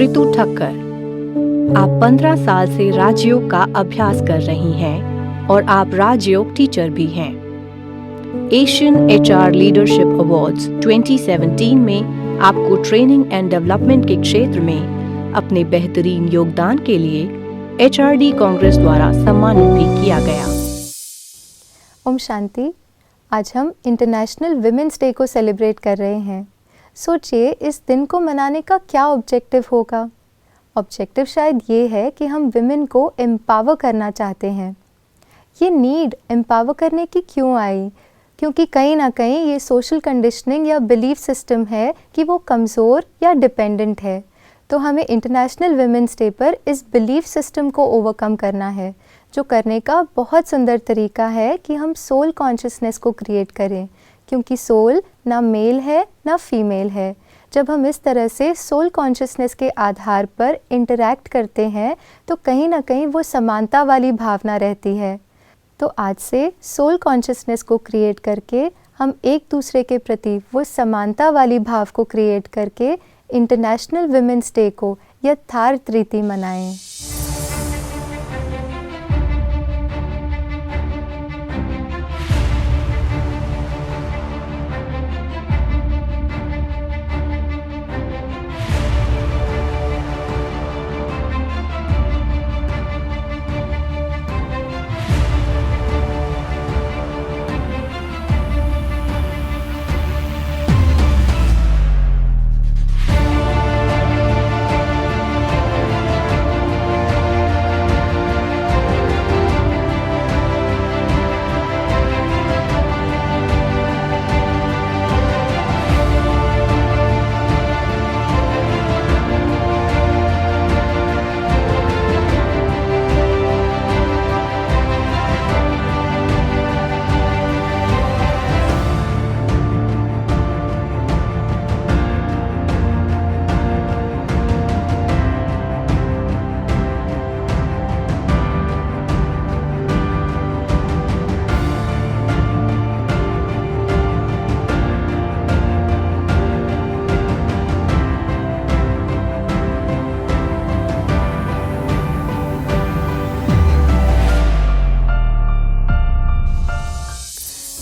ऋतु ठक्कर। आप 15 साल से राजयोग का अभ्यास कर रही हैं और आप राजयोग टीचर भी हैं। एशियन एचआर लीडरशिप अवार्ड्स 2017 में आपको ट्रेनिंग एंड डेवलपमेंट के क्षेत्र में अपने बेहतरीन योगदान के लिए एचआरडी कांग्रेस द्वारा सम्मानित भी किया गया। ओम शांति। आज हम इंटरनेशनल विमेंस डे को सेलिब्रेट कर रहे हैं। सोचिए इस दिन को मनाने का क्या ऑब्जेक्टिव होगा। ऑब्जेक्टिव शायद ये है कि हम विमेन को एम्पावर करना चाहते हैं। ये नीड एम्पावर करने की क्यों आई? क्योंकि कहीं ना कहीं ये सोशल कंडीशनिंग या बिलीफ सिस्टम है कि वो कमज़ोर या डिपेंडेंट है। तो हमें इंटरनेशनल विमेंस डे पर इस बिलीफ सिस्टम को ओवरकम करना है, जो करने का बहुत सुंदर तरीका है कि हम सोल कॉन्शियसनेस को क्रिएट करें, क्योंकि सोल ना मेल है ना फीमेल है। जब हम इस तरह से सोल कॉन्शियसनेस के आधार पर इंटरैक्ट करते हैं तो कहीं ना कहीं वो समानता वाली भावना रहती है। तो आज से सोल कॉन्शियसनेस को क्रिएट करके हम एक दूसरे के प्रति वो समानता वाली भाव को क्रिएट करके इंटरनेशनल विमेंस डे को यथार्थ रीति मनाएं।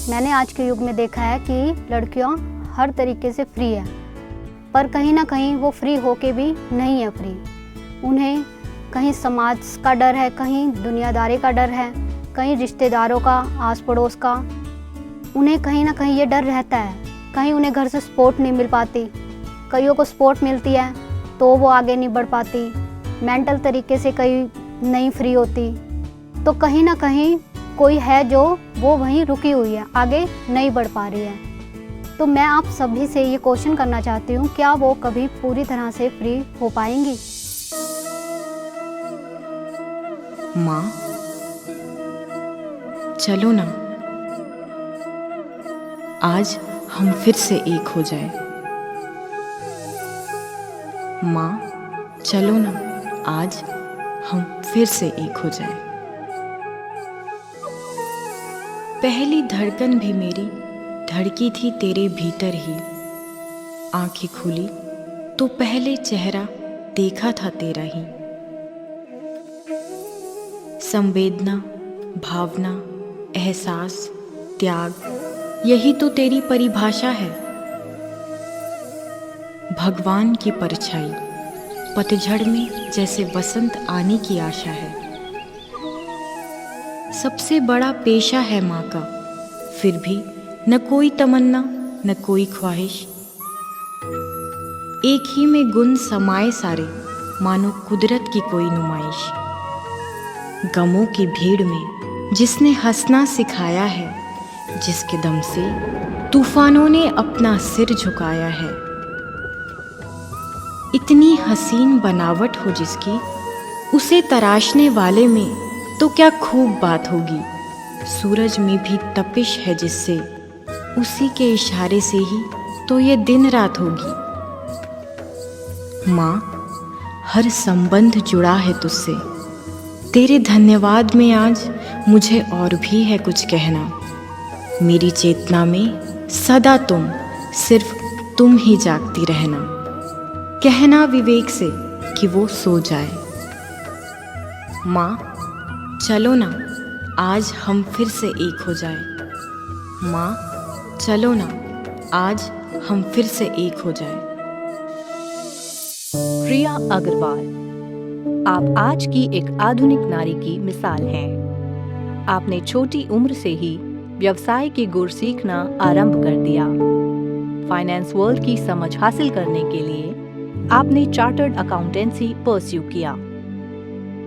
मैंने आज के युग में देखा है कि लड़कियां हर तरीके से फ्री है, पर कहीं ना कहीं वो फ्री होके भी नहीं है फ्री। उन्हें कहीं समाज का डर है, कहीं दुनियादारी का डर है, कहीं रिश्तेदारों का, आस पड़ोस का। उन्हें कहीं ना कहीं ये डर रहता है। कहीं उन्हें घर से सपोर्ट नहीं मिल पाती, कईयों को सपोर्ट मिलती है तो वो आगे नहीं बढ़ पाती। मेंटल तरीके से कई नहीं फ्री होती, तो कहीं ना कहीं कोई है जो वो वहीं रुकी हुई है, आगे नहीं बढ़ पा रही है। तो मैं आप सभी से ये क्वेश्चन करना चाहती हूँ, क्या वो कभी पूरी तरह से फ्री हो पाएंगी? माँ, चलो ना, आज हम फिर से एक हो जाए। माँ, चलो ना, आज हम फिर से एक हो जाए। पहली धड़कन भी मेरी धड़की थी तेरे भीतर ही। आंखें खुली तो पहले चेहरा देखा था तेरा ही। संवेदना, भावना, एहसास, त्याग, यही तो तेरी परिभाषा है। भगवान की परछाई, पतझड़ में जैसे वसंत आने की आशा है। सबसे बड़ा पेशा है माँ का, फिर भी न कोई तमन्ना न कोई ख्वाहिश। एक ही में गुण समाये सारे, मानो कुदरत की कोई नुमाइश। गमों की भीड़ में जिसने हंसना सिखाया है, जिसके दम से तूफानों ने अपना सिर झुकाया है। इतनी हसीन बनावट हो जिसकी, उसे तराशने वाले में तो क्या खूब बात होगी। सूरज में भी तपिश है जिससे, उसी के इशारे से ही तो ये दिन रात होगी। माँ, हर संबंध जुड़ा है तुझसे। तेरे धन्यवाद में आज मुझे और भी है कुछ कहना। मेरी चेतना में सदा तुम, सिर्फ तुम ही जागती रहना। कहना विवेक से कि वो सो जाए। माँ, चलो ना, आज हम फिर से एक हो जाए। माँ, चलो ना, आज हम फिर से एक हो जाए। प्रिया अग्रवाल, आप आज की एक आधुनिक नारी की मिसाल हैं। आपने छोटी उम्र से ही व्यवसाय के गुर सीखना आरंभ कर दिया। फाइनेंस वर्ल्ड की समझ हासिल करने के लिए आपने चार्टर्ड अकाउंटेंसी परस्यू किया।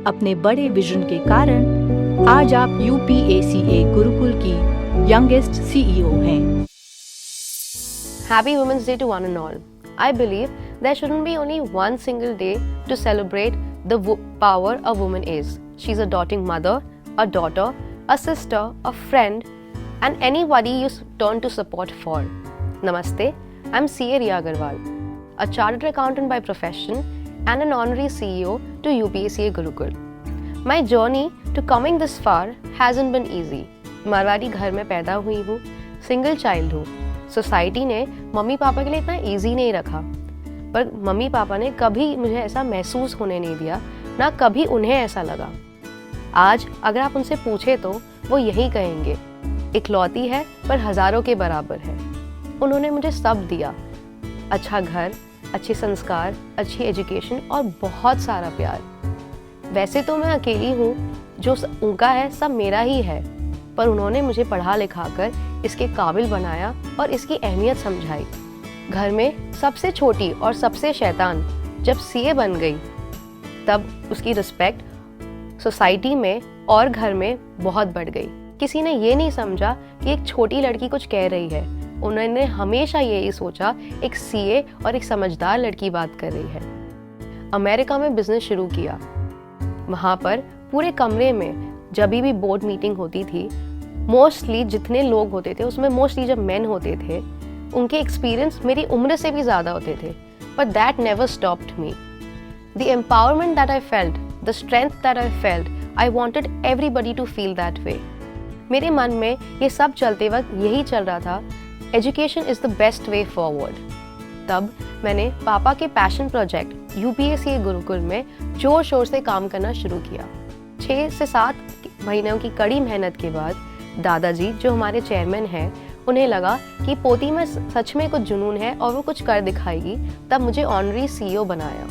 अपने बड़े विजन के कारण आज आप UPACA गुरुकुल की यंगेस्ट CEO हैं। Happy Women's Day to one and all. I believe there shouldn't be only one single day to celebrate the power a woman is. She's a doting mother, a daughter, a sister, a friend, and anybody you turn to support for. Namaste, I'm CA Riya Agarwal, a chartered accountant by profession and an honorary CEO to UPACA Gurukul. My journey to coming this far hasn't been easy. Marwari घर में पैदा हुई हूँ, single child हूँ। Society ने mummy papa के लिए इतना इजी नहीं रखा, पर मम्मी पापा ने कभी मुझे ऐसा महसूस होने नहीं दिया, ना कभी उन्हें ऐसा लगा। आज अगर आप उनसे पूछे तो वो यही कहेंगे, इकलौती है पर हजारों के बराबर है। उन्होंने मुझे सब दिया, अच्छा घर, अच्छे संस्कार, अच्छी एजुकेशन और बहुत सारा प्यार। वैसे तो मैं अकेली हूँ, जो उनका है सब मेरा ही है, पर उन्होंने मुझे पढ़ा लिखा कर इसके काबिल बनाया और इसकी अहमियत समझाई। घर में सबसे छोटी और सबसे शैतान जब CA बन गई, तब उसकी रिस्पेक्ट सोसाइटी में और घर में बहुत बढ़ गई। किसी ने ये नहीं समझा कि एक छोटी लड़की कुछ कह रही है। उन्होंने हमेशा यही सोचा एक CA और एक समझदार लड़की बात कर रही है। अमेरिका में बिजनेस शुरू किया। वहाँ पर पूरे कमरे में जब भी बोर्ड मीटिंग होती थी, मोस्टली जितने लोग होते थे उसमें मोस्टली जब मेन होते थे, उनके एक्सपीरियंस मेरी उम्र से भी ज़्यादा होते थे, but that never stopped me. The empowerment that I felt, the strength that I felt, I wanted everybody to feel that way. मेरे मन में ये सब चलते वक्त यही चल रहा था, education is the best way forward. तब मैंने पापा के पैशन प्रोजेक्ट UPACA गुरुकुल में जोर शोर से काम करना शुरू किया। 6 से 7 महीनों की कड़ी मेहनत के बाद दादाजी, जो हमारे चेयरमैन हैं, उन्हें लगा कि पोती में सच में कुछ जुनून है और वो कुछ कर दिखाएगी। तब मुझे ऑनरी CEO बनाया।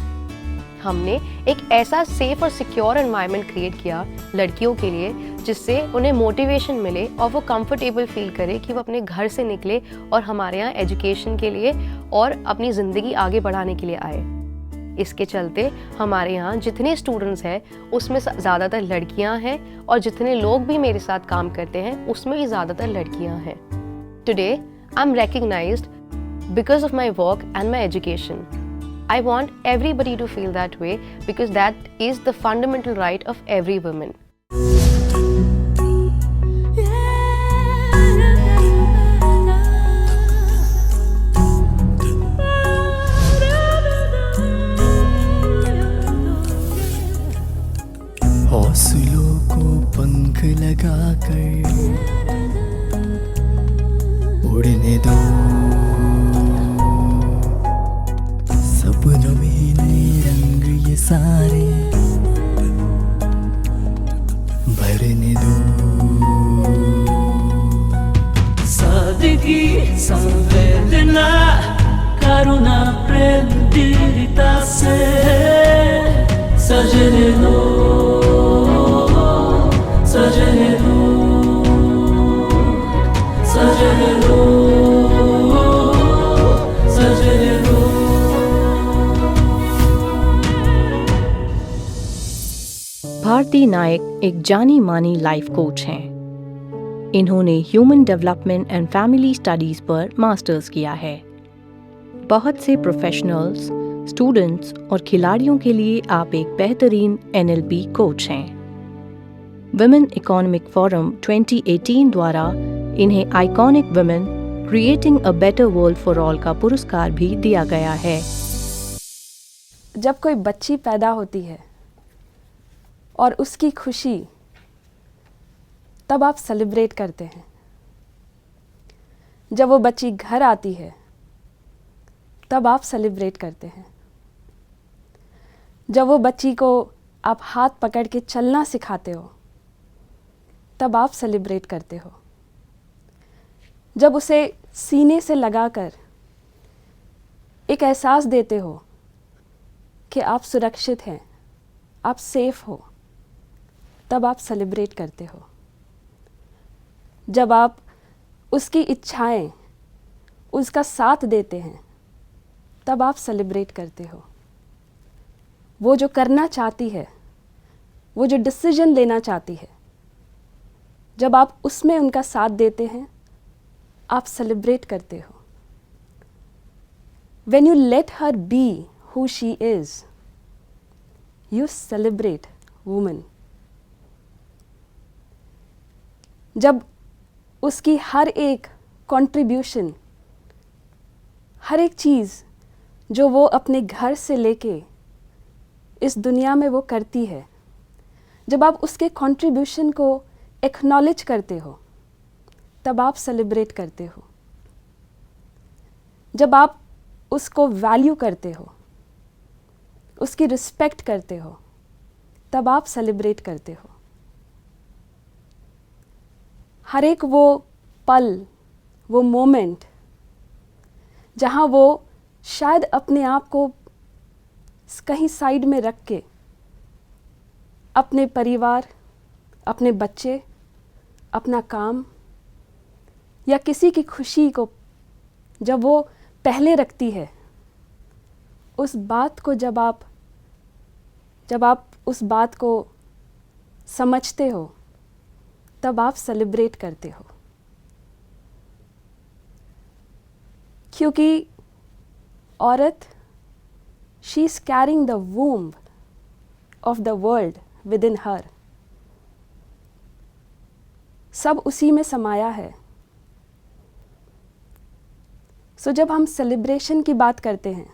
हमने एक ऐसा सेफ और सिक्योर एनवायरनमेंट क्रिएट किया लड़कियों के लिए, जिससे उन्हें मोटिवेशन मिले और वो कंफर्टेबल फील करे कि वो अपने घर से निकले और हमारे यहाँ एजुकेशन के लिए और अपनी ज़िंदगी आगे बढ़ाने के लिए आए। इसके चलते हमारे यहाँ जितने स्टूडेंट्स हैं उसमें ज़्यादातर लड़कियाँ हैं और जितने लोग भी मेरे साथ काम करते हैं उसमें भी ज़्यादातर लड़कियाँ हैं। Today I am recognized because of my work and my education. I want everybody to feel that way because that is the fundamental right of every woman. हौसलों को पंख लगाकर उड़ने दो, सपनों में नए रंग ये सारे भरने दो। सादगी, संवेदना, करुणा, प्रेम, दृढ़ता से सजने दो, सजने दो, सजने दो, सजने दो। भारती नायक एक जानी मानी लाइफ कोच हैं। इन्होंने human development and family studies पर मास्टर्स किया है। बहुत से प्रोफेशनल्स, स्टूडेंट्स और खिलाड़ियों के लिए आप एक बेहतरीन NLP कोच हैं। वुमेन इकोनॉमिक फोरम 2018 द्वारा इन्हें iconic women creating a better world for all का पुरस्कार भी दिया गया है। जब कोई बच्ची पैदा होती है और उसकी खुशी, तब आप सेलिब्रेट करते हैं। जब वो बच्ची घर आती है, तब आप सेलिब्रेट करते हैं। जब वो बच्ची को आप हाथ पकड़ के चलना सिखाते हो तब आप सेलिब्रेट करते हो। जब उसे सीने से लगाकर एक एहसास देते हो कि आप सुरक्षित हैं, आप सेफ हो, तब आप सेलिब्रेट करते हो। जब आप उसकी इच्छाएं, उसका साथ देते हैं, तब आप सेलिब्रेट करते हो। वो जो करना चाहती है, वो जो डिसीजन लेना चाहती है, जब आप उसमें उनका साथ देते हैं, आप सेलिब्रेट करते हो। When you let her be who she is, you celebrate woman. जब उसकी हर एक कंट्रीब्यूशन, हर एक चीज़ जो वो अपने घर से लेके इस दुनिया में वो करती है, जब आप उसके कंट्रीब्यूशन को एक्नॉलेज करते हो, तब आप सेलिब्रेट करते हो। जब आप उसको वैल्यू करते हो, उसकी रिस्पेक्ट करते हो, तब आप सेलिब्रेट करते हो। हर एक वो पल, वो मोमेंट जहाँ वो शायद अपने आप को कहीं साइड में रख के अपने परिवार, अपने बच्चे, अपना काम या किसी की खुशी को जब वो पहले रखती है, उस बात को जब आप उस बात को समझते हो, तब आप सेलिब्रेट करते हो। क्योंकि औरत, she is carrying the womb of the world with in her. सब उसी में समाया है। सो जब हम सेलिब्रेशन की बात करते हैं,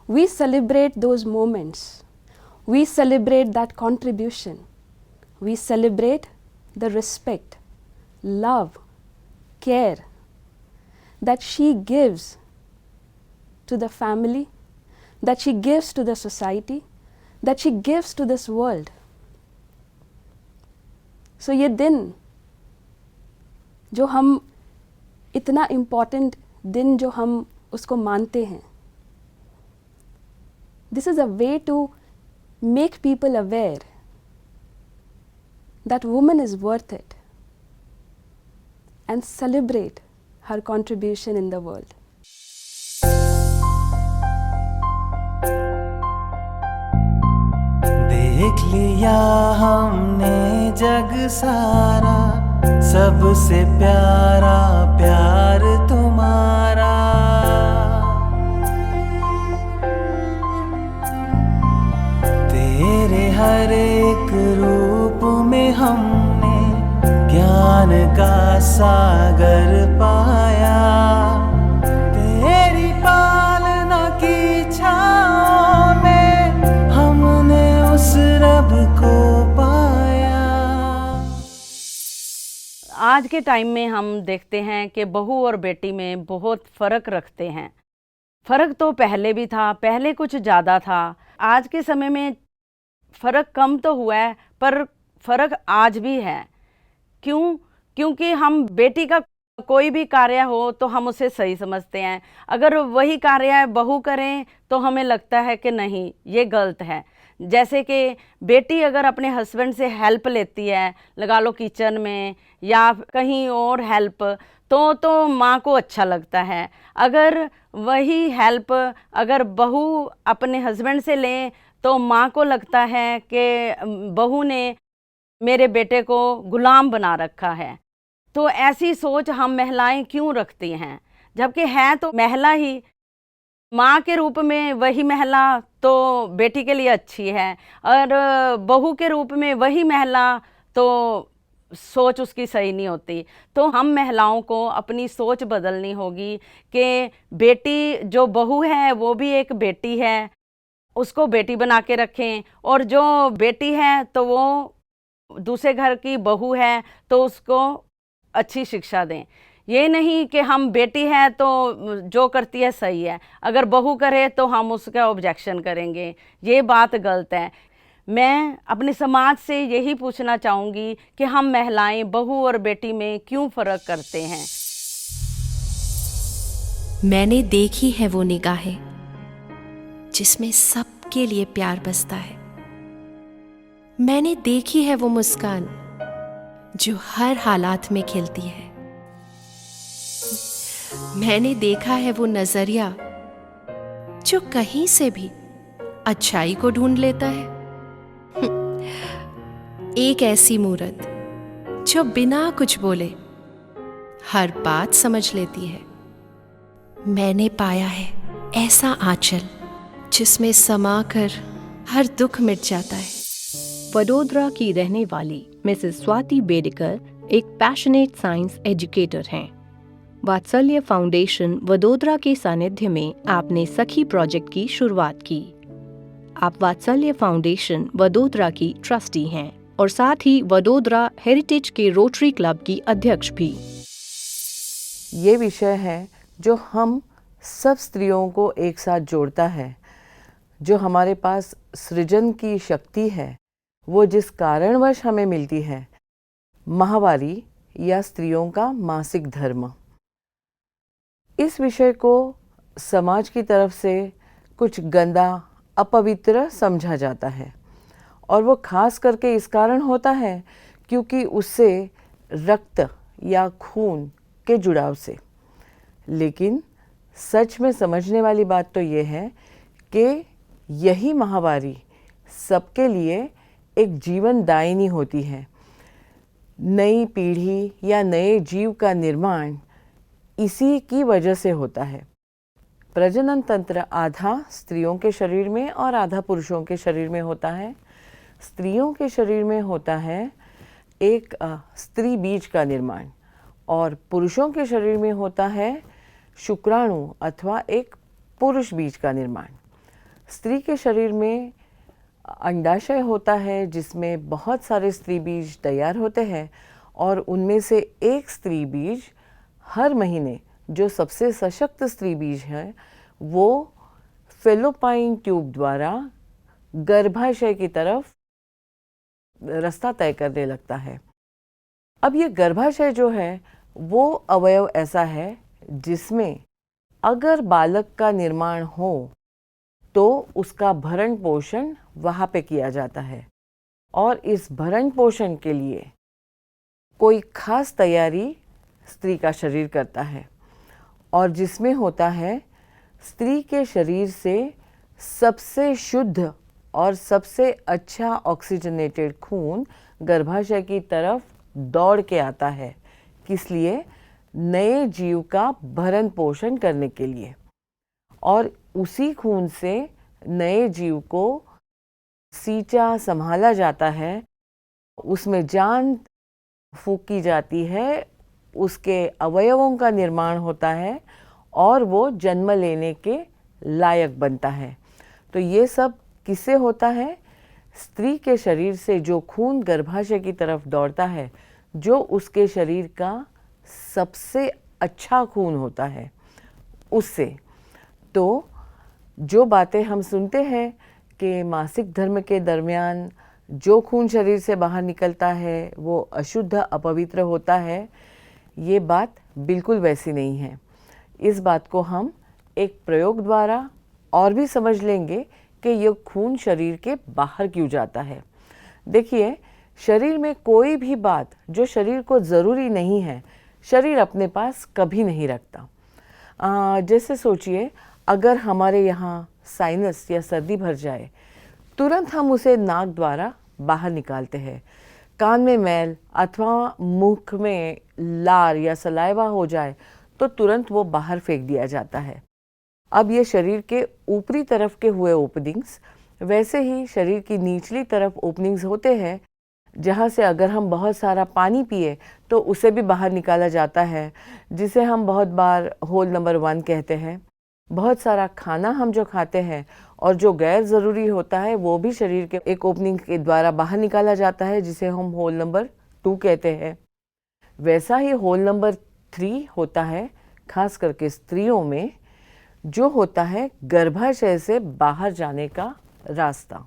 we celebrate those moments, we celebrate that contribution, we celebrate the respect, love, care that she gives to the family, that she gives to the society, that she gives to this world. So ये दिन जो हम इतना important दिन जो हम उसको मानते हैं, this is a way to make people aware that woman is worth it and celebrate her contribution in the world. देख लिया हमने जग सारा, सबसे प्यारा प्यार तुम्हारा। तेरे हर एक रूप में हमने ज्ञान का सागर पाया। तेरी पालना की छाँव में हमने उस रब को पाया। आज के टाइम में हम देखते हैं कि बहू और बेटी में बहुत फ़र्क रखते हैं। फ़र्क तो पहले भी था, पहले कुछ ज़्यादा था। आज के समय में फ़र्क कम तो हुआ है, पर फ़र्क आज भी है। क्यों? क्योंकि हम बेटी का कोई भी कार्य हो तो हम उसे सही समझते हैं, अगर वही कार्य बहू करें तो हमें लगता है कि नहीं, ये गलत है। जैसे कि बेटी अगर अपने हस्बैंड से हेल्प लेती है, लगा लो किचन में या कहीं और हेल्प, तो माँ को अच्छा लगता है। अगर वही हेल्प अगर बहू अपने हस्बैंड से ले तो माँ को लगता है कि बहू ने मेरे बेटे को गुलाम बना रखा है। तो ऐसी सोच हम महिलाएं क्यों रखती हैं, जबकि है तो महिला ही। माँ के रूप में वही महिला तो बेटी के लिए अच्छी है, और बहू के रूप में वही महिला तो सोच उसकी सही नहीं होती। तो हम महिलाओं को अपनी सोच बदलनी होगी कि बेटी जो बहू है वो भी एक बेटी है, उसको बेटी बना के रखें, और जो बेटी है तो वो दूसरे घर की बहू है तो उसको अच्छी शिक्षा दें। ये नहीं कि हम बेटी हैं तो जो करती है सही है, अगर बहू करे तो हम उसका ऑब्जेक्शन करेंगे, ये बात गलत है। मैं अपने समाज से यही पूछना चाहूँगी कि हम महिलाएं बहू और बेटी में क्यों फ़र्क करते हैं। मैंने देखी है वो निगाहें जिसमें सबके लिए प्यार बसता है। मैंने देखी है वो मुस्कान जो हर हालात में खिलती है। मैंने देखा है वो नजरिया जो कहीं से भी अच्छाई को ढूंढ लेता है। एक ऐसी मूरत जो बिना कुछ बोले हर बात समझ लेती है। मैंने पाया है ऐसा आंचल जिसमें समाकर हर दुख मिट जाता है। वडोदरा की रहने वाली मिसेस स्वाति बेडेकर एक पैशनेट साइंस एजुकेटर हैं। वात्सल्य फाउंडेशन वडोदरा के सानिध्य में आपने सखी प्रोजेक्ट की शुरुआत की। आप वात्सल्य फाउंडेशन वडोदरा की ट्रस्टी हैं और साथ ही वडोदरा हेरिटेज के रोटरी क्लब की अध्यक्ष भी। ये विषय है जो हम सब स्त्रियों को एक साथ जोड़ता है। जो हमारे पास सृजन की शक्ति है वो जिस कारणवश हमें मिलती है, माहवारी या स्त्रियों का मासिक धर्म। इस विषय को समाज की तरफ से कुछ गंदा, अपवित्र समझा जाता है और वो खास करके इस कारण होता है क्योंकि उससे रक्त या खून के जुड़ाव से। लेकिन सच में समझने वाली बात तो ये है कि यही माहवारी सबके लिए एक जीवनदायिनी होती है। नई पीढ़ी या नए जीव का निर्माण इसी की वजह से होता है। प्रजनन तंत्र आधा स्त्रियों के शरीर में और आधा पुरुषों के शरीर में होता है। स्त्रियों के शरीर में होता है एक स्त्री बीज का निर्माण और पुरुषों के शरीर में होता है शुक्राणु अथवा एक पुरुष बीज का निर्माण। स्त्री के शरीर में अंडाशय होता है जिसमें बहुत सारे स्त्री बीज तैयार होते हैं और उनमें से एक स्त्री बीज हर महीने, जो सबसे सशक्त स्त्री बीज है, वो फेलोपाइन ट्यूब द्वारा गर्भाशय की तरफ रास्ता तय करने लगता है। अब ये गर्भाशय जो है वो अवयव ऐसा है जिसमें अगर बालक का निर्माण हो तो उसका भरण पोषण वहाँ पे किया जाता है और इस भरण पोषण के लिए कोई खास तैयारी स्त्री का शरीर करता है और जिसमें होता है स्त्री के शरीर से सबसे शुद्ध और सबसे अच्छा ऑक्सीजनेटेड खून गर्भाशय की तरफ दौड़ के आता है। किस लिए? नए जीव का भरण पोषण करने के लिए। और उसी खून से नए जीव को सींचा संभाला जाता है, उसमें जान फूंकी जाती है, उसके अवयवों का निर्माण होता है और वो जन्म लेने के लायक बनता है। तो ये सब किससे होता है? स्त्री के शरीर से जो खून गर्भाशय की तरफ दौड़ता है, जो उसके शरीर का सबसे अच्छा खून होता है, उससे। तो जो बातें हम सुनते हैं कि मासिक धर्म के दरमियान जो खून शरीर से बाहर निकलता है वो अशुद्ध, अपवित्र होता है, ये बात बिल्कुल वैसी नहीं है। इस बात को हम एक प्रयोग द्वारा और भी समझ लेंगे कि ये खून शरीर के बाहर क्यों जाता है। देखिए, शरीर में कोई भी बात जो शरीर को ज़रूरी नहीं है, शरीर अपने पास कभी नहीं रखता। जैसे सोचिए, अगर हमारे यहाँ साइनस या सर्दी भर जाए, तुरंत हम उसे नाक द्वारा बाहर निकालते हैं। कान में मैल अथवा मुख में लार या सलाइवा हो जाए तो तुरंत वो बाहर फेंक दिया जाता है। अब ये शरीर के ऊपरी तरफ के हुए ओपनिंग्स, वैसे ही शरीर की निचली तरफ ओपनिंग्स होते हैं, जहाँ से अगर हम बहुत सारा पानी पिए तो उसे भी बाहर निकाला जाता है, जिसे हम बहुत बार होल नंबर 1 कहते हैं। बहुत सारा खाना हम जो खाते हैं और जो गैर ज़रूरी होता है वो भी शरीर के एक ओपनिंग के द्वारा बाहर निकाला जाता है, जिसे हम होल नंबर 2 कहते हैं। वैसा ही होल नंबर 3 होता है, खास करके स्त्रियों में, जो होता है गर्भाशय से बाहर जाने का रास्ता।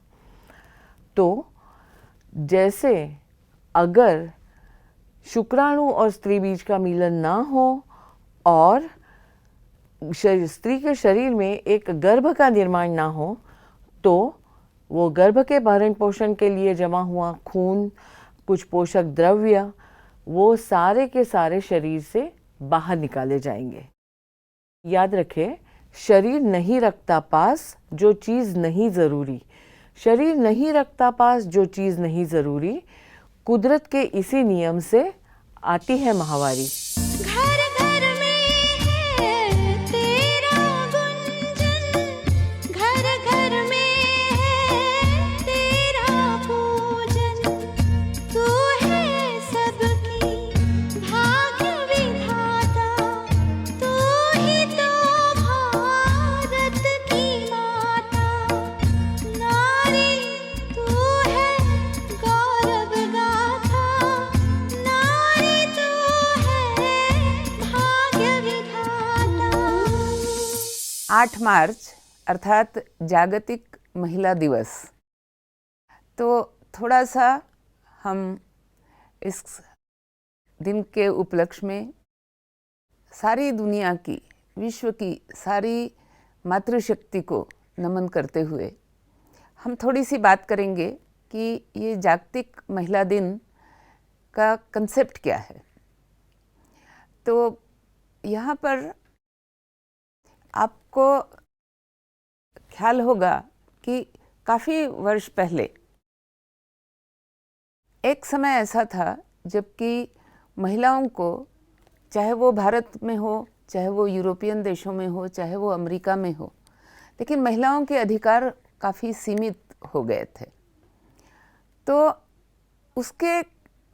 तो जैसे अगर शुक्राणु और स्त्री बीज का मिलन ना हो और स्त्री के शरीर में एक गर्भ का निर्माण ना हो, तो वो गर्भ के भरण पोषण के लिए जमा हुआ खून, कुछ पोषक द्रव्य, वो सारे के सारे शरीर से बाहर निकाले जाएंगे। याद रखें, शरीर नहीं रखता पास जो चीज़ नहीं ज़रूरी, शरीर नहीं रखता पास जो चीज़ नहीं ज़रूरी, कुदरत के इसी नियम से आती है माहवारी। घर घर में है तेरा गुंजन, घर घर में है तेरा पूजन, तू है सबकी भाग्य विधाता, तू ही तो भारत की माता, नारी तू है गौरव गाथा, नारी तू है भाग्य विधाता। 8 मार्च अर्थात जागतिक महिला दिवस। तो थोड़ा सा हम इस दिन के उपलक्ष्य में सारी दुनिया की, विश्व की सारी मातृशक्ति को नमन करते हुए हम थोड़ी सी बात करेंगे कि ये जागतिक महिला दिन का कंसेप्ट क्या है। तो यहाँ पर आपको ख्याल होगा कि काफ़ी वर्ष पहले एक समय ऐसा था जबकि महिलाओं को, चाहे वो भारत में हो, चाहे वो यूरोपियन देशों में हो, चाहे वो अमेरिका में हो, लेकिन महिलाओं के अधिकार काफ़ी सीमित हो गए थे। तो उसके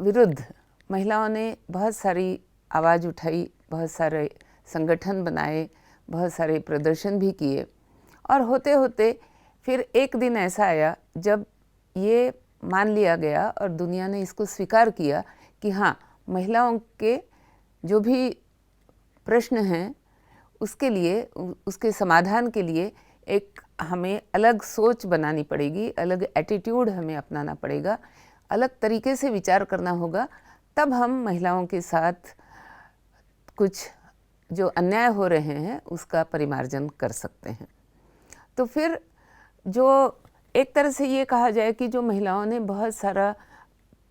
विरुद्ध महिलाओं ने बहुत सारी आवाज़ उठाई, बहुत सारे संगठन बनाए, बहुत सारे प्रदर्शन भी किए, और होते होते फिर एक दिन ऐसा आया जब ये मान लिया गया और दुनिया ने इसको स्वीकार किया कि हाँ, महिलाओं के जो भी प्रश्न हैं उसके लिए, उसके समाधान के लिए एक हमें अलग सोच बनानी पड़ेगी, अलग एटीट्यूड हमें अपनाना पड़ेगा, अलग तरीके से विचार करना होगा, तब हम महिलाओं के साथ कुछ जो अन्याय हो रहे हैं उसका परिमार्जन कर सकते हैं। तो फिर जो एक तरह से ये कहा जाए कि जो महिलाओं ने बहुत सारा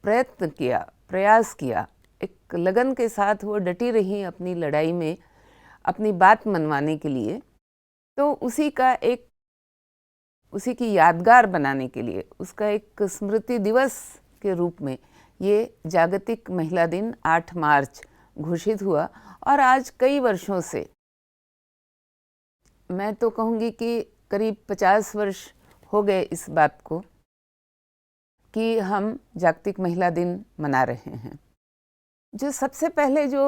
प्रयत्न किया, प्रयास किया, एक लगन के साथ वो डटी रही अपनी लड़ाई में, अपनी बात मनवाने के लिए, तो उसी की यादगार बनाने के लिए, उसका एक स्मृति दिवस के रूप में ये जागतिक महिला दिन 8 मार्च घोषित हुआ। और आज कई वर्षों से, मैं तो कहूँगी कि करीब 50 वर्ष हो गए इस बात को कि हम जागतिक महिला दिन मना रहे हैं। जो सबसे पहले जो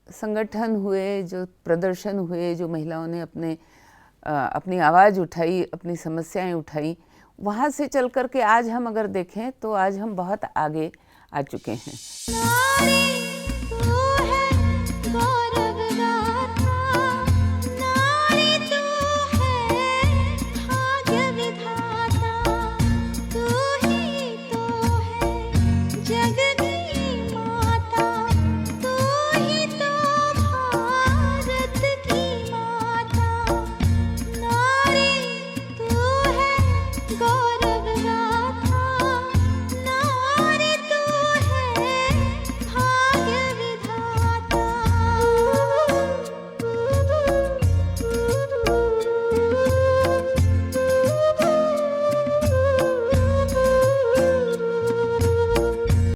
संगठन हुए, जो प्रदर्शन हुए, जो महिलाओं ने अपनी आवाज़ उठाई, अपनी समस्याएं उठाई, वहाँ से चल कर के आज हम अगर देखें तो आज हम बहुत आगे आ चुके हैं।